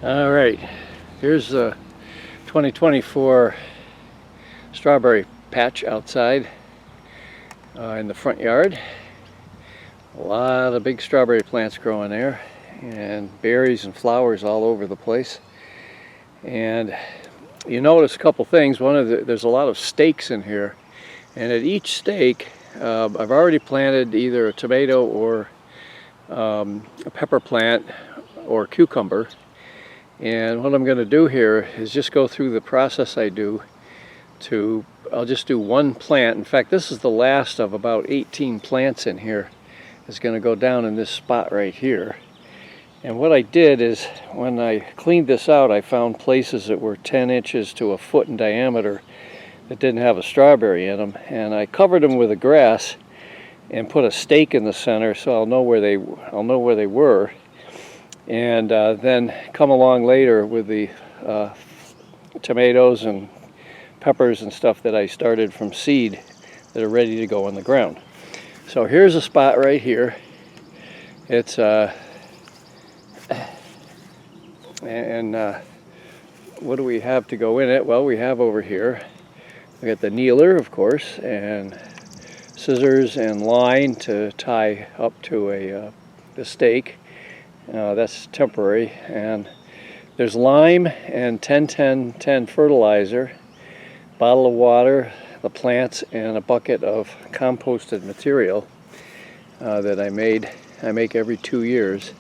All right, here's the 2024 strawberry patch outside in the front yard. A lot of big strawberry plants growing there, and berries and flowers all over the place. And you notice a couple things. There's a lot of stakes in here, and at each stake I've already planted either a tomato or a pepper plant or cucumber. And what I'm going to do here is just go through the process I do I'll just do one plant. In fact, this is the last of about 18 plants in here. It's going to go down in this spot right here. And what I did is, when I cleaned this out, I found places that were 10 inches to a foot in diameter that didn't have a strawberry in them. And I covered them with a grass and put a stake in the center so I'll know where they were. And then come along later with the tomatoes and peppers and stuff that I started from seed that are ready to go in the ground. So here's a spot right here. It's what do we have to go in it? Well, we have over here, we got the kneeler, of course, and scissors and line to tie up to the stake. That's temporary. And there's lime and 10-10-10 fertilizer, bottle of water, the plants, and a bucket of composted material that I make every 2 years.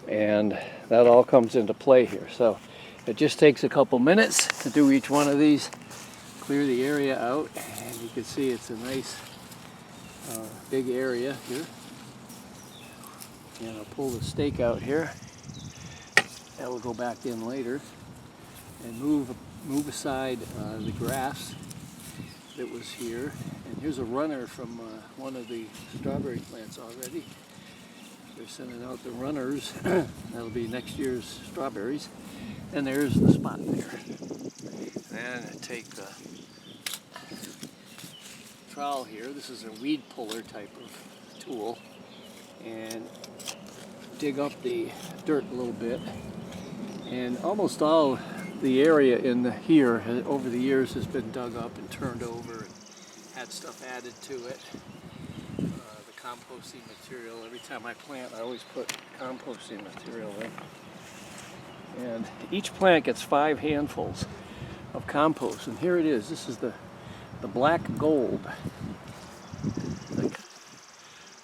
And that all comes into play here. So it just takes a couple minutes to do each one of these, clear the area out, and you can see it's a nice big area here. And I'll pull the stake out here. That will go back in later, and move aside the grass that was here. And here's a runner from one of the strawberry plants already. They're sending out the runners. That'll be next year's strawberries. And there's the spot there. And I take the trowel here. This is a weed puller type of tool. And dig up the dirt a little bit. And almost all the area in here over the years has been dug up and turned over and had stuff added to it. The composting material, every time I plant I always put composting material in. And each plant gets 5 handfuls of compost, and here it is. This is the black gold, like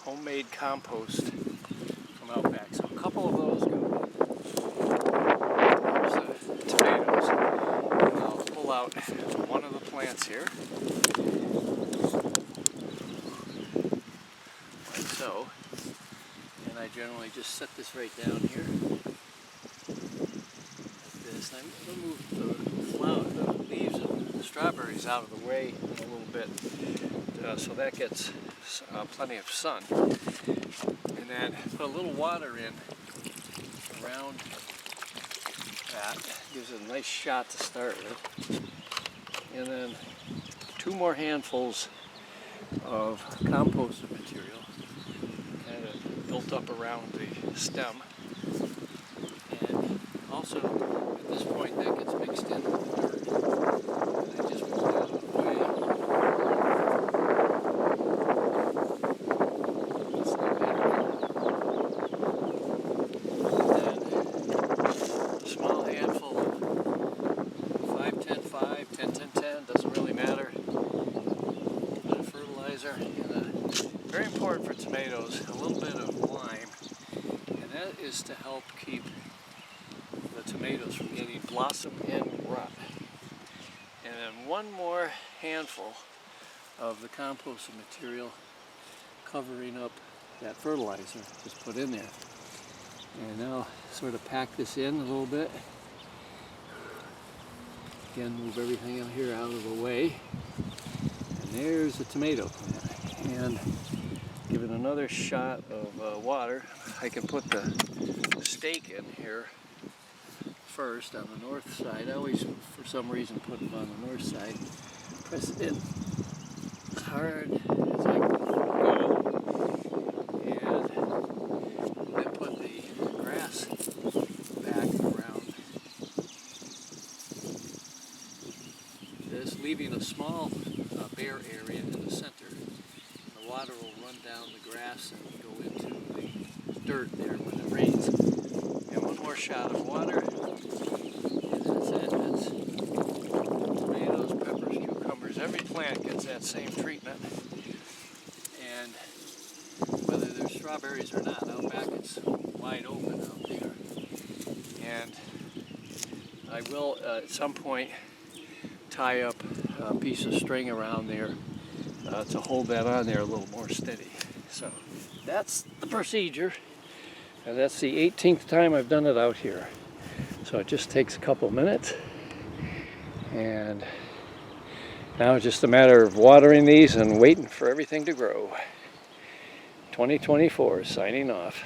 homemade compost from Outback. So a couple of those go. Here's the tomatoes. And I'll pull out one of the plants here, like so. And I generally just set this right down here, like this. And I'm going to move the leaves of the strawberries out of the way a little bit, so that gets plenty of sun. And then put a little water in around that. Gives it a nice shot to start with. And then 2 more handfuls of composted material, kind of built up around the stem. And also, at this point, that gets mixed in with the dirt. And I just move that out of the way. Very important for tomatoes, a little bit of lime, and that is to help keep the tomatoes from getting blossom and rot. And then 1 more handful of the composted material covering up that fertilizer just put in there. And now sort of pack this in a little bit. Again, move everything out here out of the way. And there's the tomato plant. And give it another shot of water. I can put the stake in here first on the north side. I always, for some reason, put it on the north side. Press it in as hard as I can go. And then put the grass back around leaving a small bare area in the center. The water will run down the grass and go into the dirt there when it rains. And one more shot of water. And that's it. That's tomatoes, peppers, cucumbers. Every plant gets that same treatment. And whether there's strawberries or not, out back it's wide open out there. And I will at some point tie up a piece of string around there to hold that on there a little more steady. So that's the procedure, and that's the 18th time I've done it out here. So it just takes a couple minutes, and now it's just a matter of watering these and waiting for everything to grow. 2024 signing off.